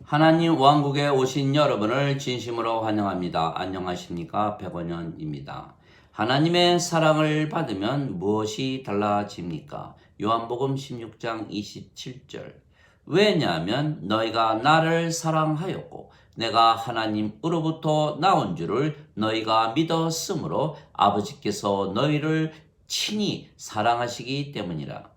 하나님 왕국에 오신 여러분을 진심으로 환영합니다. 안녕하십니까? 백원현입니다. 하나님의 사랑을 받으면 무엇이 달라집니까? 요한복음 16장 27절. 왜냐하면 너희가 나를 사랑하였고 내가 하나님으로부터 나온 줄을 너희가 믿었으므로 아버지께서 너희를 친히 사랑하시기 때문이라.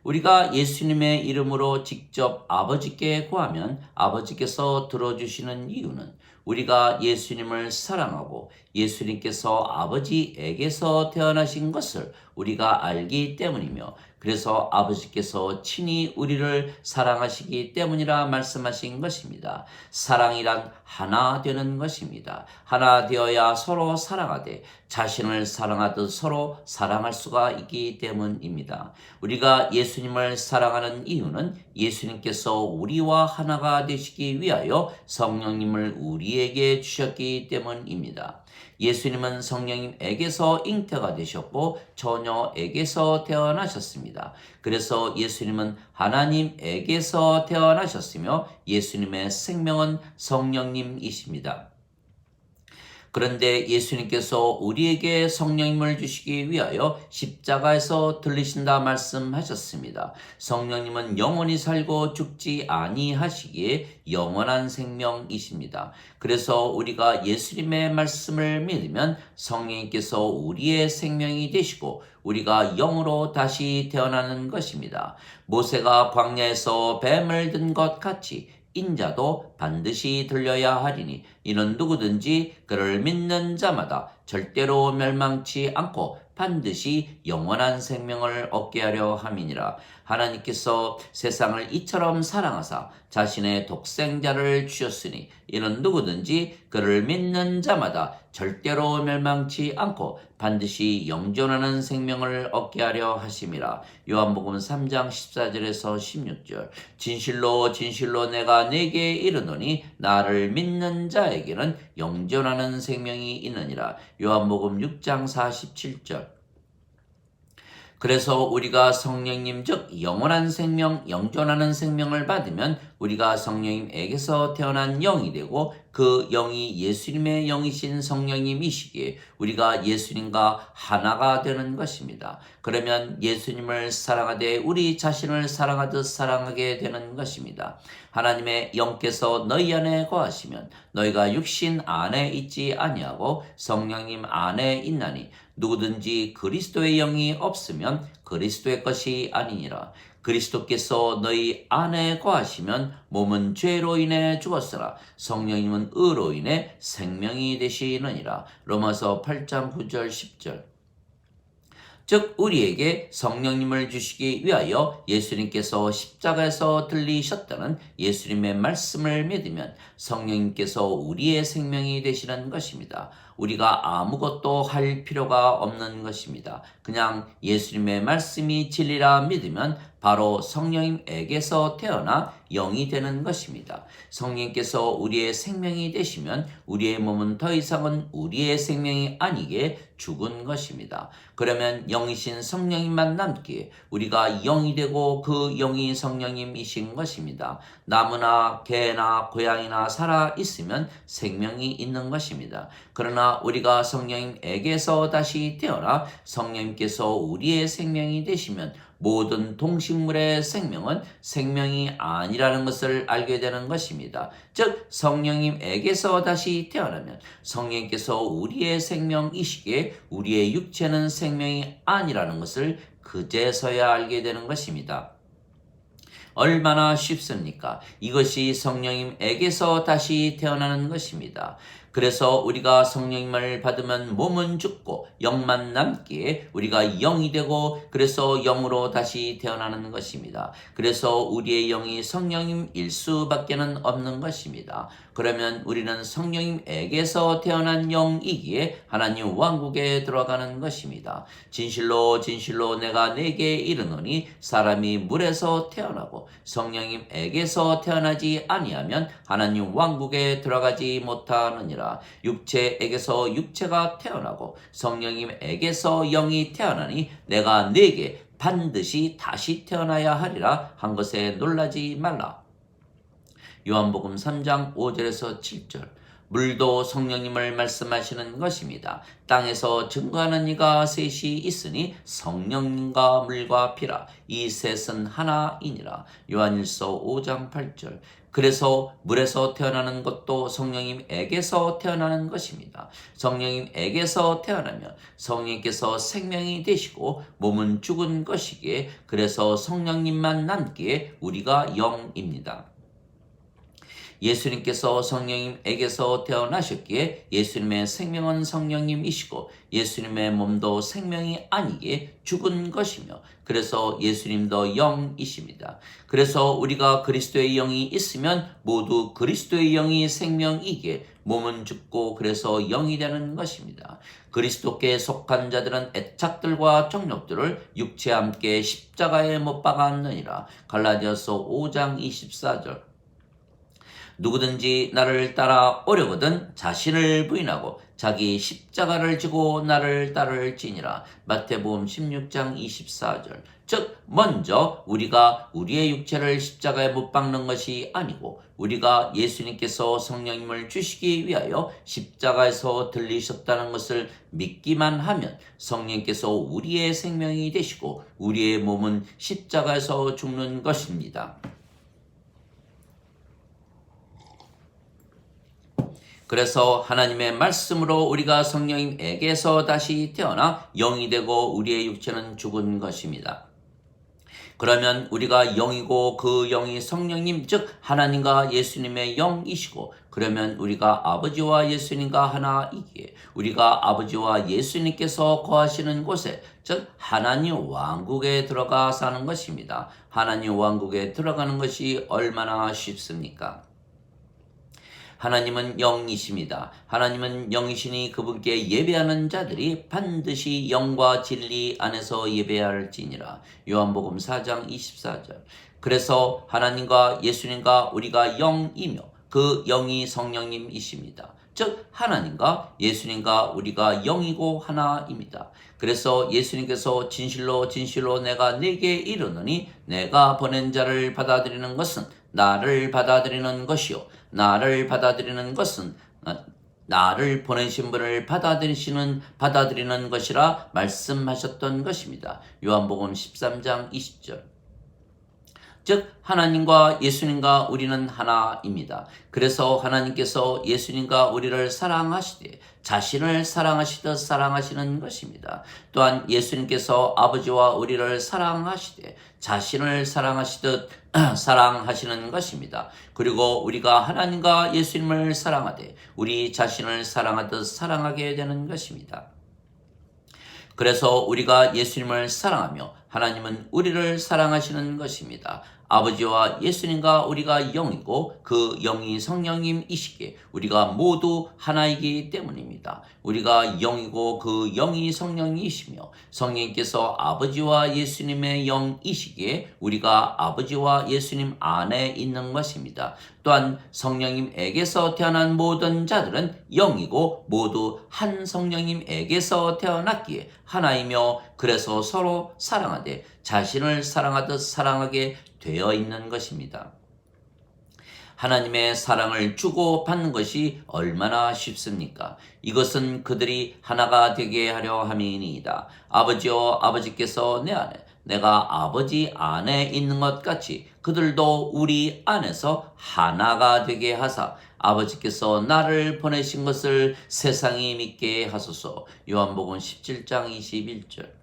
우리가 예수님의 이름으로 직접 아버지께 구하면 아버지께서 들어주시는 이유는 우리가 예수님을 사랑하고 예수님께서 아버지에게서 태어나신 것을 우리가 알기 때문이며, 그래서 아버지께서 친히 우리를 사랑하시기 때문이라 말씀하신 것입니다. 사랑이란 하나 되는 것입니다. 하나 되어야 서로 사랑하되 자신을 사랑하듯 서로 사랑할 수가 있기 때문입니다. 우리가 예수님을 사랑하는 이유는 예수님께서 우리와 하나가 되시기 위하여 성령님을 우리에게 주셨기 때문입니다. 예수님은 성령님에게서 잉태가 되셨고 처녀에게서 태어나셨습니다. 그래서 예수님은 하나님에게서 태어나셨으며 예수님의 생명은 성령님이십니다. 그런데 예수님께서 우리에게 성령님을 주시기 위하여 십자가에서 들리신다 말씀하셨습니다. 성령님은 영원히 살고 죽지 아니하시기에 영원한 생명이십니다. 그래서 우리가 예수님의 말씀을 믿으면 성령님께서 우리의 생명이 되시고 우리가 영으로 다시 태어나는 것입니다. 모세가 광야에서 뱀을 든 것 같이 인자도 반드시 들려야 하리니 이는 누구든지 그를 믿는 자마다 절대로 멸망치 않고 반드시 영원한 생명을 얻게 하려 함이니라. 하나님께서 세상을 이처럼 사랑하사 자신의 독생자를 주셨으니 이는 누구든지 그를 믿는 자마다 절대로 멸망치 않고 반드시 영존하는 생명을 얻게 하려 하심이라. 요한복음 3장 14절에서 16절. 진실로 진실로 내가 네게 이르노니 나를 믿는 자에게는 영존하는 생명이 있느니라. 요한복음 6장 47절. 그래서 우리가 성령님 즉 영원한 생명, 영존하는 생명을 받으면 우리가 성령님에게서 태어난 영이 되고 그 영이 예수님의 영이신 성령님이시기에 우리가 예수님과 하나가 되는 것입니다. 그러면 예수님을 사랑하되 우리 자신을 사랑하듯 사랑하게 되는 것입니다. 하나님의 영께서 너희 안에 거하시면 너희가 육신 안에 있지 아니하고 성령님 안에 있나니 누구든지 그리스도의 영이 없으면 그리스도의 것이 아니니라. 그리스도께서 너희 안에 거하시면 몸은 죄로 인해 죽었으나 성령님은 의로 인해 생명이 되시느니라. 로마서 8장 9절 10절. 즉 우리에게 성령님을 주시기 위하여 예수님께서 십자가에서 들리셨다는 예수님의 말씀을 믿으면 성령님께서 우리의 생명이 되시는 것입니다. 우리가 아무것도 할 필요가 없는 것입니다. 그냥 예수님의 말씀이 진리라 믿으면 바로 성령님에게서 태어나 영이 되는 것입니다. 성령님께서 우리의 생명이 되시면 우리의 몸은 더 이상은 우리의 생명이 아니게 죽은 것입니다. 그러면 영이신 성령님만 남기에 우리가 영이 되고 그 영이 성령님이신 것입니다. 나무나 개나 고양이나 살아 있으면 생명이 있는 것입니다. 그러나 우리가 성령님에게서 다시 태어나 성령님께서 우리의 생명이 되시면 모든 동식물의 생명은 생명이 아니라는 것을 알게 되는 것입니다. 즉 성령님에게서 다시 태어나면 성령님께서 우리의 생명이시기에 우리의 육체는 생명이 아니라는 것을 그제서야 알게 되는 것입니다. 얼마나 쉽습니까? 이것이 성령님에게서 다시 태어나는 것입니다. 그래서 우리가 성령님을 받으면 몸은 죽고 영만 남기에 우리가 영이 되고 그래서 영으로 다시 태어나는 것입니다. 그래서 우리의 영이 성령님일 수밖에는 없는 것입니다. 그러면 우리는 성령님에게서 태어난 영이기에 하나님 왕국에 들어가는 것입니다. 진실로 진실로 내가 네게 이르노니 사람이 물에서 태어나고 성령님에게서 태어나지 아니하면 하나님 왕국에 들어가지 못하느니라. 육체에게서 육체가 태어나고 성령님에게서 영이 태어나니 내가 네게 반드시 다시 태어나야 하리라 한 것에 놀라지 말라. 요한복음 3장 5절에서 7절. 물도 성령님을 말씀하시는 것입니다. 땅에서 증거하는 이가 셋이 있으니 성령님과 물과 피라. 이 셋은 하나이니라. 요한일서 5장 8절. 그래서 물에서 태어나는 것도 성령님에게서 태어나는 것입니다. 성령님에게서 태어나면 성령님께서 생명이 되시고 몸은 죽은 것이기에 그래서 성령님만 남기에 우리가 영입니다. 예수님께서 성령님에게서 태어나셨기에 예수님의 생명은 성령님이시고 예수님의 몸도 생명이 아니기에 죽은 것이며 그래서 예수님도 영이십니다. 그래서 우리가 그리스도의 영이 있으면 모두 그리스도의 영이 생명이기에 몸은 죽고 그래서 영이 되는 것입니다. 그리스도께 속한 자들은 애착들과 정욕들을 육체와 함께 십자가에 못 박았느니라. 갈라디아서 5장 24절. 누구든지 나를 따라오려거든 자신을 부인하고 자기 십자가를 지고 나를 따를지니라. 마태복음 16장 24절. 즉 먼저 우리가 우리의 육체를 십자가에 못 박는 것이 아니고 우리가 예수님께서 성령님을 주시기 위하여 십자가에서 들리셨다는 것을 믿기만 하면 성령님께서 우리의 생명이 되시고 우리의 몸은 십자가에서 죽는 것입니다. 그래서 하나님의 말씀으로 우리가 성령님에게서 다시 태어나 영이 되고 우리의 육체는 죽은 것입니다. 그러면 우리가 영이고 그 영이 성령님 즉 하나님과 예수님의 영이시고 그러면 우리가 아버지와 예수님과 하나이기에 우리가 아버지와 예수님께서 거하시는 곳에 즉 하나님 왕국에 들어가 사는 것입니다. 하나님 왕국에 들어가는 것이 얼마나 쉽습니까? 하나님은 영이십니다. 하나님은 영이시니 그분께 예배하는 자들이 반드시 영과 진리 안에서 예배할지니라. 요한복음 4장 24절. 그래서 하나님과 예수님과 우리가 영이며 그 영이 성령님이십니다. 즉 하나님과 예수님과 우리가 영이고 하나입니다. 그래서 예수님께서 진실로 진실로 내가 네게 이르노니 내가 보낸 자를 받아들이는 것은 나를 받아들이는 것이요 나를 받아들이는 것은 나를 보내신 분을 받아들이는 것이라 말씀하셨던 것입니다. 요한복음 13장 20절. 즉 하나님과 예수님과 우리는 하나입니다. 그래서 하나님께서 예수님과 우리를 사랑하시되 자신을 사랑하시듯 사랑하시는 것입니다. 또한 예수님께서 아버지와 우리를 사랑하시되 자신을 사랑하시듯 사랑하시는 것입니다. 그리고 우리가 하나님과 예수님을 사랑하되 우리 자신을 사랑하듯 사랑하게 되는 것입니다. 그래서 우리가 예수님을 사랑하며 하나님은 우리를 사랑하시는 것입니다. 아버지와 예수님과 우리가 영이고 그 영이 성령님이시기에 우리가 모두 하나이기 때문입니다. 우리가 영이고 그 영이 성령이시며 성령님께서 아버지와 예수님의 영이시기에 우리가 아버지와 예수님 안에 있는 것입니다. 또한 성령님에게서 태어난 모든 자들은 영이고 모두 한 성령님에게서 태어났기에 하나이며 그래서 서로 사랑하되 자신을 사랑하듯 사랑하게 되어 있는 것입니다. 하나님의 사랑을 주고 받는 것이 얼마나 쉽습니까? 이것은 그들이 하나가 되게 하려 함이니이다. 아버지여 아버지께서 내 안에 내가 아버지 안에 있는 것 같이 그들도 우리 안에서 하나가 되게 하사 아버지께서 나를 보내신 것을 세상이 믿게 하소서. 요한복음 17장 21절.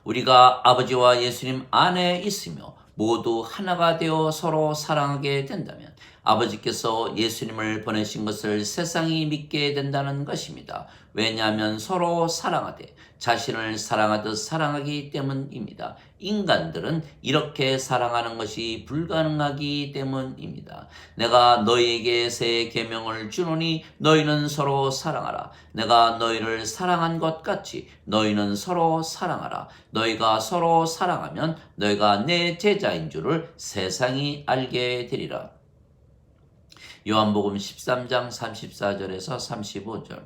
우리가 아버지와 예수님 안에 있으며 모두 하나가 되어 서로 사랑하게 된다면 아버지께서 예수님을 보내신 것을 세상이 믿게 된다는 것입니다. 왜냐하면 서로 사랑하되 자신을 사랑하듯 사랑하기 때문입니다. 인간들은 이렇게 사랑하는 것이 불가능하기 때문입니다. 내가 너희에게 새 계명을 주노니 너희는 서로 사랑하라. 내가 너희를 사랑한 것 같이 너희는 서로 사랑하라. 너희가 서로 사랑하면 너희가 내 제자인 줄을 세상이 알게 되리라. 요한복음 13장 34절에서 35절.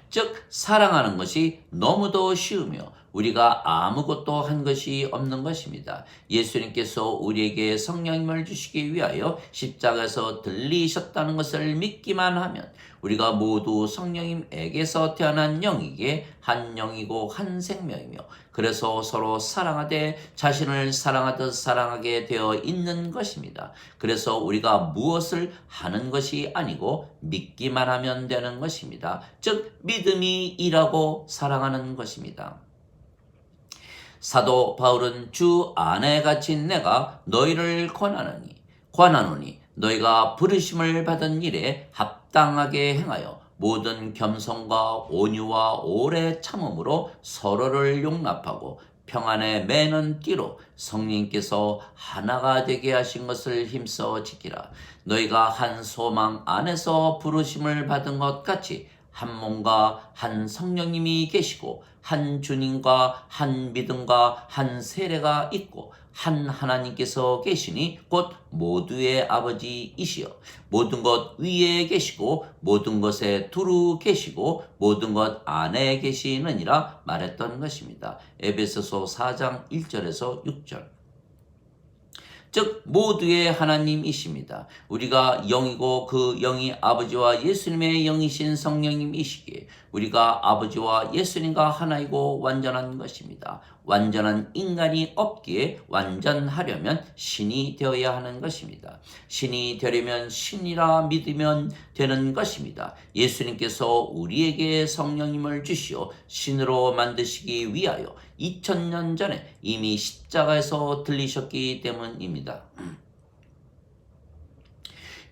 즉 사랑하는 것이 너무도 쉬우며 우리가 아무것도 한 것이 없는 것입니다. 예수님께서 우리에게 성령님을 주시기 위하여 십자가에서 들리셨다는 것을 믿기만 하면 우리가 모두 성령님에게서 태어난 영이기에 한 영이고 한 생명이며 그래서 서로 사랑하되 자신을 사랑하듯 사랑하게 되어 있는 것입니다. 그래서 우리가 무엇을 하는 것이 아니고 믿기만 하면 되는 것입니다. 즉 믿음이 일하고 사랑하는 것입니다. 사도 바울은 주 안에 갇힌 내가 너희를 권하노니 너희가 부르심을 받은 일에 합당하게 행하여 모든 겸손과 온유와 오래 참음으로 서로를 용납하고 평안에 매는 띠로 성령께서 하나가 되게 하신 것을 힘써 지키라. 너희가 한 소망 안에서 부르심을 받은 것 같이 한 몸과 한 성령님이 계시고 한 주님과 한 믿음과 한 세례가 있고 한 하나님께서 계시니 곧 모두의 아버지이시여 모든 것 위에 계시고 모든 것에 두루 계시고 모든 것 안에 계시느니라 말했던 것입니다. 에베소서 4장 1절에서 6절. 즉 모두의 하나님이십니다. 우리가 영이고 그 영이 아버지와 예수님의 영이신 성령님이시기에 우리가 아버지와 예수님과 하나이고 완전한 것입니다. 완전한 인간이 없기에 완전하려면 신이 되어야 하는 것입니다. 신이 되려면 신이라 믿으면 되는 것입니다. 예수님께서 우리에게 성령님을 주시어 신으로 만드시기 위하여 2000년 전에 이미 십자가에서 들리셨기 때문입니다.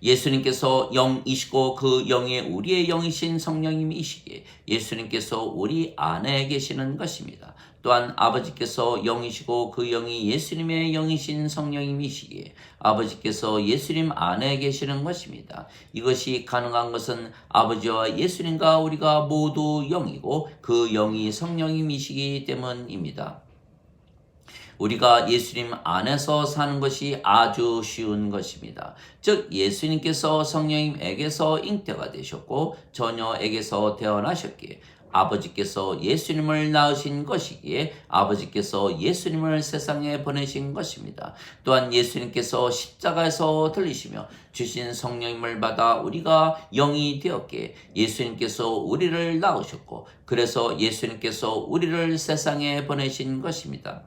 예수님께서 영이시고 그 영이 우리의 영이신 성령님이시기에 예수님께서 우리 안에 계시는 것입니다. 또한 아버지께서 영이시고 그 영이 예수님의 영이신 성령님이시기에 아버지께서 예수님 안에 계시는 것입니다. 이것이 가능한 것은 아버지와 예수님과 우리가 모두 영이고 그 영이 성령님이시기 때문입니다. 우리가 예수님 안에서 사는 것이 아주 쉬운 것입니다. 즉 예수님께서 성령님에게서 잉태가 되셨고 처녀에게서 태어나셨기에 아버지께서 예수님을 낳으신 것이기에 아버지께서 예수님을 세상에 보내신 것입니다. 또한 예수님께서 십자가에서 들리시며 주신 성령님을 받아 우리가 영이 되었기에 예수님께서 우리를 낳으셨고 그래서 예수님께서 우리를 세상에 보내신 것입니다.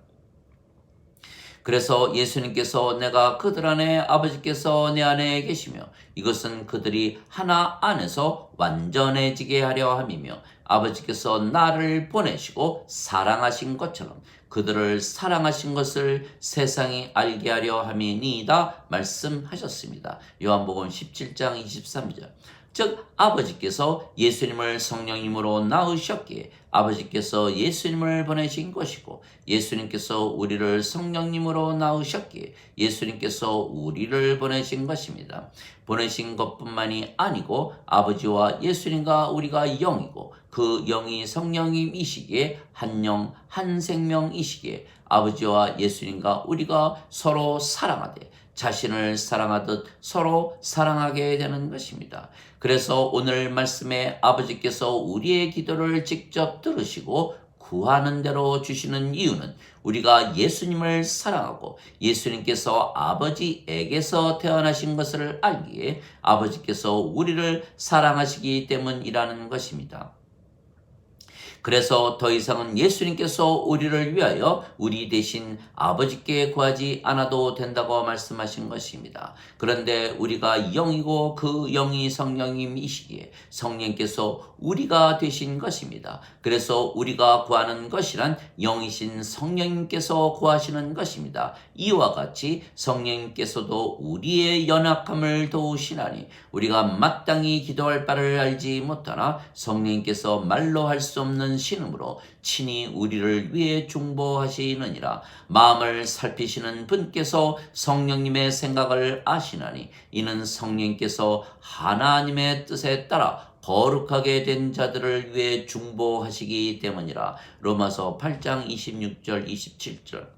그래서 예수님께서 내가 그들 안에 아버지께서 내 안에 계시며 이것은 그들이 하나 안에서 완전해지게 하려 함이며 아버지께서 나를 보내시고 사랑하신 것처럼 그들을 사랑하신 것을 세상이 알게 하려 함이니이다 말씀하셨습니다. 요한복음 17장 23절. 즉 아버지께서 예수님을 성령님으로 낳으셨기에 아버지께서 예수님을 보내신 것이고 예수님께서 우리를 성령님으로 낳으셨기에 예수님께서 우리를 보내신 것입니다. 보내신 것뿐만이 아니고 아버지와 예수님과 우리가 영이고 그 영이 성령님이시기에 한 영, 한 생명이시기에 아버지와 예수님과 우리가 서로 사랑하되 자신을 사랑하듯 서로 사랑하게 되는 것입니다. 그래서 오늘 말씀에 아버지께서 우리의 기도를 직접 들으시고 구하는 대로 주시는 이유는 우리가 예수님을 사랑하고 예수님께서 아버지에게서 태어나신 것을 알기에 아버지께서 우리를 사랑하시기 때문이라는 것입니다. 그래서 더 이상은 예수님께서 우리를 위하여 우리 대신 아버지께 구하지 않아도 된다고 말씀하신 것입니다. 그런데 우리가 영이고 그 영이 성령님이시기에 성령께서 우리가 되신 것입니다. 그래서 우리가 구하는 것이란 영이신 성령님께서 구하시는 것입니다. 이와 같이 성령님께서도 우리의 연약함을 도우시나니 우리가 마땅히 기도할 바를 알지 못하나 성령님께서 말로 할 수 없는 신음으로 친히 우리를 위해 중보하시느니라. 마음을 살피시는 분께서 성령님의 생각을 아시나니 이는 성령께서 하나님의 뜻에 따라 거룩하게 된 자들을 위해 중보하시기 때문이라. 로마서 8장 26절 27절.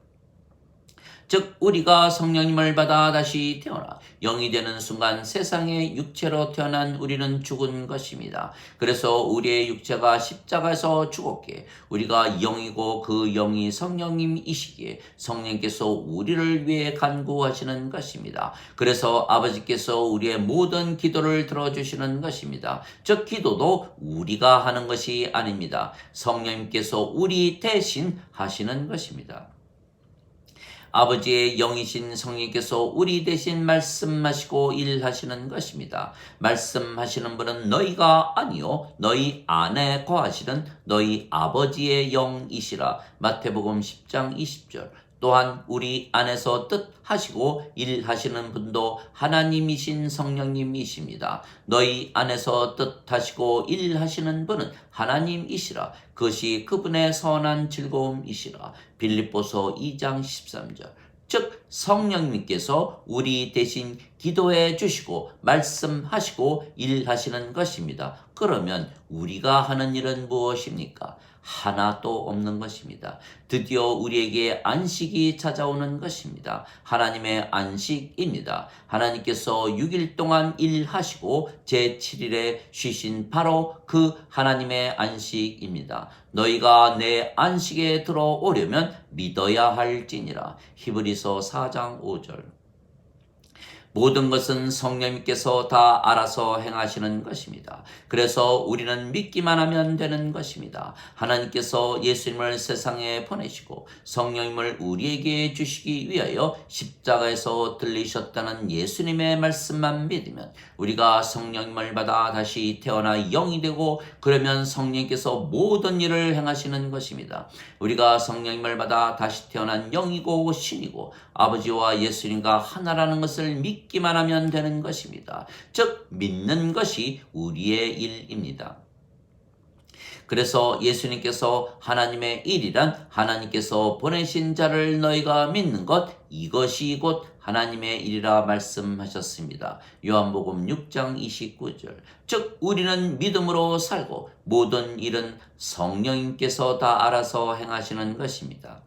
즉 우리가 성령님을 받아 다시 태어나 영이 되는 순간 세상의 육체로 태어난 우리는 죽은 것입니다. 그래서 우리의 육체가 십자가에서 죽었기에 우리가 영이고 그 영이 성령님이시기에 성령께서 우리를 위해 간구하시는 것입니다. 그래서 아버지께서 우리의 모든 기도를 들어주시는 것입니다. 즉 기도도 우리가 하는 것이 아닙니다. 성령님께서 우리 대신 하시는 것입니다. 아버지의 영이신 성령께서 우리 대신 말씀하시고 일하시는 것입니다. 말씀하시는 분은 너희가 아니요 너희 안에 거하시는 너희 아버지의 영이시라. 마태복음 10장 20절. 또한 우리 안에서 뜻하시고 일하시는 분도 하나님이신 성령님이십니다. 너희 안에서 뜻하시고 일하시는 분은 하나님이시라. 그것이 그분의 선한 즐거움이시라. 빌립보서 2장 13절. 즉 성령님께서 우리 대신 기도해 주시고 말씀하시고 일하시는 것입니다. 그러면 우리가 하는 일은 무엇입니까? 하나도 없는 것입니다. 드디어 우리에게 안식이 찾아오는 것입니다. 하나님의 안식입니다. 하나님께서 6일 동안 일하시고 제7일에 쉬신 바로 그 하나님의 안식입니다. 너희가 내 안식에 들어오려면 믿어야 할지니라. 히브리서 4장 5절. 모든 것은 성령님께서 다 알아서 행하시는 것입니다. 그래서 우리는 믿기만 하면 되는 것입니다. 하나님께서 예수님을 세상에 보내시고 성령님을 우리에게 주시기 위하여 십자가에서 들리셨다는 예수님의 말씀만 믿으면 우리가 성령님을 받아 다시 태어나 영이 되고 그러면 성령님께서 모든 일을 행하시는 것입니다. 우리가 성령님을 받아 다시 태어난 영이고 신이고 아버지와 예수님과 하나라는 것을 믿기만 하면 되는 것입니다. 즉 믿는 것이 우리의 일입니다. 그래서 예수님께서 하나님의 일이란 하나님께서 보내신 자를 너희가 믿는 것 이것이 곧 하나님의 일이라 말씀하셨습니다. 요한복음 6장 29절. 즉 우리는 믿음으로 살고 모든 일은 성령님께서 다 알아서 행하시는 것입니다.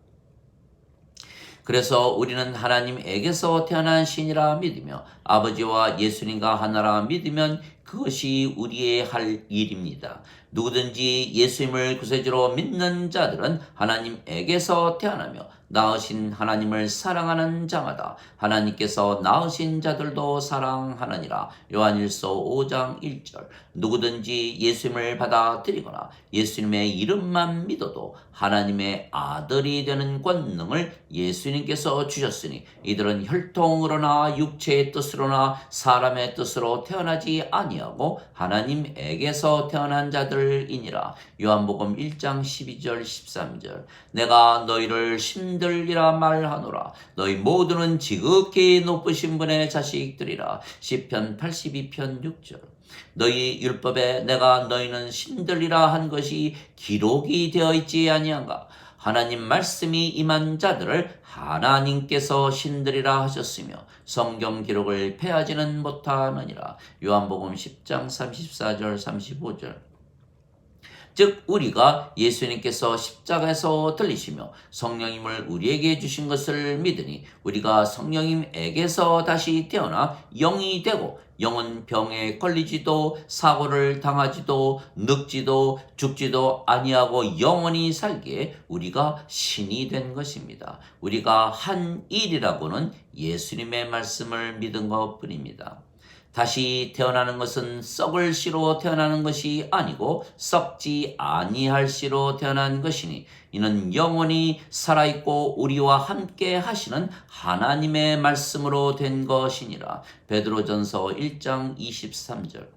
그래서 우리는 하나님에게서 태어난 신이라 믿으며 아버지와 예수님과 하나라 믿으면 그것이 우리의 할 일입니다. 누구든지 예수님을 구세주로 믿는 자들은 하나님에게서 태어나며 낳으신 하나님을 사랑하는 자마다 하나님께서 낳으신 자들도 사랑하느니라. 요한일서 5장 1절. 누구든지 예수님을 받아들이거나 예수님의 이름만 믿어도 하나님의 아들이 되는 권능을 예수님께서 주셨으니 이들은 혈통으로나 육체의 뜻으로나 사람의 뜻으로 태어나지 아니하고 하나님에게서 태어난 자들이니라. 요한복음 1장 12절 13절. 내가 너희를 신들이라 말하노라. 너희 모두는 지극히 높으신 분의 자식들이라. 시편 82편 6절. 너희 율법에 내가 너희는 신들이라 한 것이 기록이 되어 있지 아니한가? 하나님 말씀이 임한 자들을 하나님께서 신들이라 하셨으며 성경 기록을 패하지는 못하느니라. 요한복음 10장 34절 35절. 즉 우리가 예수님께서 십자가에서 들리시며 성령님을 우리에게 주신 것을 믿으니 우리가 성령님에게서 다시 태어나 영이 되고 영은 병에 걸리지도 사고를 당하지도 늙지도 죽지도 아니하고 영원히 살기에 우리가 신이 된 것입니다. 우리가 한 일이라고는 예수님의 말씀을 믿은 것뿐입니다. 다시 태어나는 것은 썩을 씨로 태어나는 것이 아니고 썩지 아니할 씨로 태어난 것이니 이는 영원히 살아있고 우리와 함께 하시는 하나님의 말씀으로 된 것이니라. 베드로전서 1장 23절.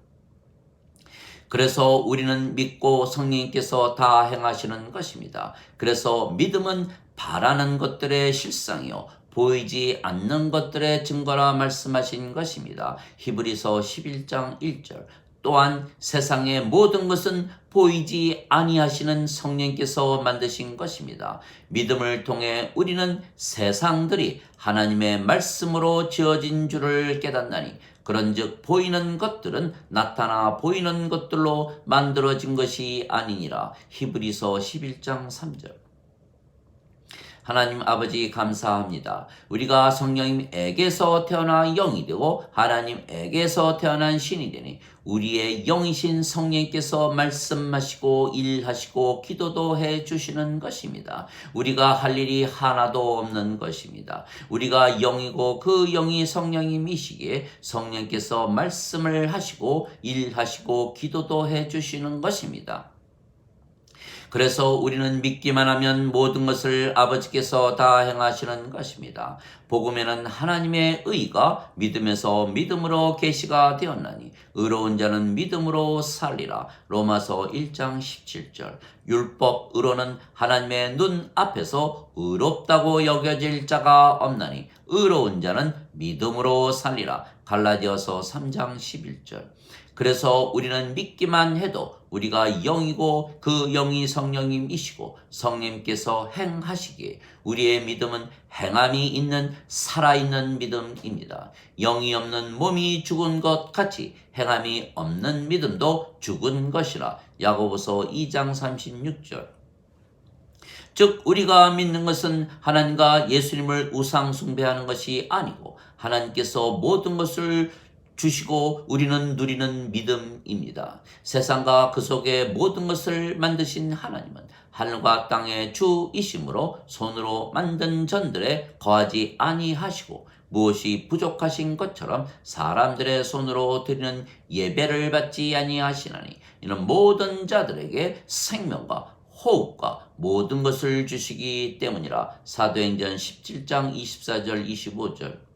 그래서 우리는 믿고 성령님께서 다 행하시는 것입니다. 그래서 믿음은 바라는 것들의 실상이요 보이지 않는 것들의 증거라 말씀하신 것입니다. 히브리서 11장 1절. 또한 세상의 모든 것은 보이지 아니하시는 성령께서 만드신 것입니다. 믿음을 통해 우리는 세상들이 하나님의 말씀으로 지어진 줄을 깨닫나니 그런즉 보이는 것들은 나타나 보이는 것들로 만들어진 것이 아니니라. 히브리서 11장 3절. 하나님 아버지 감사합니다. 우리가 성령님에게서 태어나 영이 되고 하나님에게서 태어난 신이 되니 우리의 영이신 성령께서 말씀하시고 일하시고 기도도 해주시는 것입니다. 우리가 할 일이 하나도 없는 것입니다. 우리가 영이고 그 영이 성령님이시기에 성령께서 말씀을 하시고 일하시고 기도도 해주시는 것입니다. 그래서 우리는 믿기만 하면 모든 것을 아버지께서 다 행하시는 것입니다. 복음에는 하나님의 의가 믿음에서 믿음으로 계시가 되었나니 의로운 자는 믿음으로 살리라. 로마서 1장 17절. 율법으로는 하나님의 눈 앞에서 의롭다고 여겨질 자가 없나니 의로운 자는 믿음으로 살리라. 갈라디아서 3장 11절. 그래서 우리는 믿기만 해도 우리가 영이고 그 영이 성령님이시고 성령님께서 행하시기에 우리의 믿음은 행함이 있는 살아있는 믿음입니다. 영이 없는 몸이 죽은 것 같이 행함이 없는 믿음도 죽은 것이라. 야고보서 2장 36절. 즉 우리가 믿는 것은 하나님과 예수님을 우상 숭배하는 것이 아니고 하나님께서 모든 것을 주시고 우리는 누리는 믿음입니다. 세상과 그 속에 모든 것을 만드신 하나님은 하늘과 땅의 주이심으로 손으로 만든 전들에 거하지 아니하시고 무엇이 부족하신 것처럼 사람들의 손으로 드리는 예배를 받지 아니하시나니 이는 모든 자들에게 생명과 호흡과 모든 것을 주시기 때문이라. 사도행전 17장 24절 25절.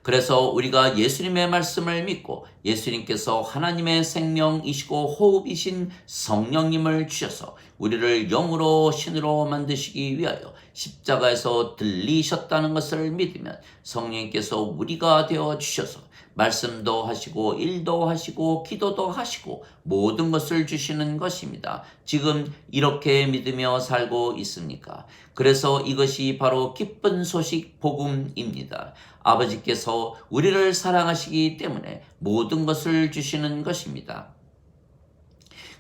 그래서 우리가 예수님의 말씀을 믿고 예수님께서 하나님의 생명이시고 호흡이신 성령님을 주셔서 우리를 영으로 신으로 만드시기 위하여 십자가에서 들리셨다는 것을 믿으면 성령님께서 우리가 되어 주셔서 말씀도 하시고 일도 하시고 기도도 하시고 모든 것을 주시는 것입니다. 지금 이렇게 믿으며 살고 있습니까? 그래서 이것이 바로 기쁜 소식 복음입니다. 아버지께서 우리를 사랑하시기 때문에 모든 것을 주시는 것입니다.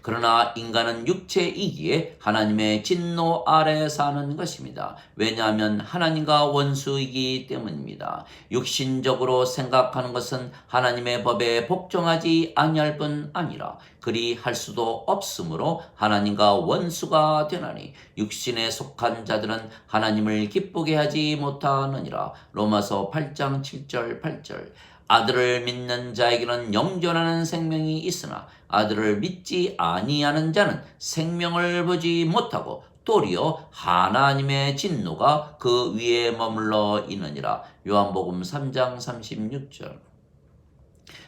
그러나 인간은 육체이기에 하나님의 진노 아래 사는 것입니다. 왜냐하면 하나님과 원수이기 때문입니다. 육신적으로 생각하는 것은 하나님의 법에 복종하지 아니할 뿐 아니라 그리 할 수도 없으므로 하나님과 원수가 되나니 육신에 속한 자들은 하나님을 기쁘게 하지 못하느니라. 로마서 8장 7절 8절. 아들을 믿는 자에게는 영존하는 생명이 있으나 아들을 믿지 아니하는 자는 생명을 보지 못하고 도리어 하나님의 진노가 그 위에 머물러 있느니라. 요한복음 3장 36절.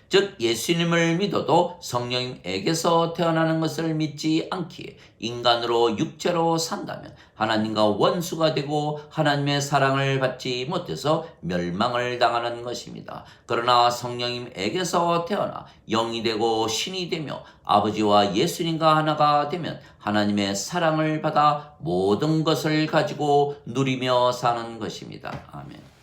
즉 예수님을 믿어도 성령님에게서 태어나는 것을 믿지 않기에 인간으로 육체로 산다면 하나님과 원수가 되고 하나님의 사랑을 받지 못해서 멸망을 당하는 것입니다. 그러나 성령님에게서 태어나 영이 되고 신이 되며 아버지와 예수님과 하나가 되면 하나님의 사랑을 받아 모든 것을 가지고 누리며 사는 것입니다. 아멘.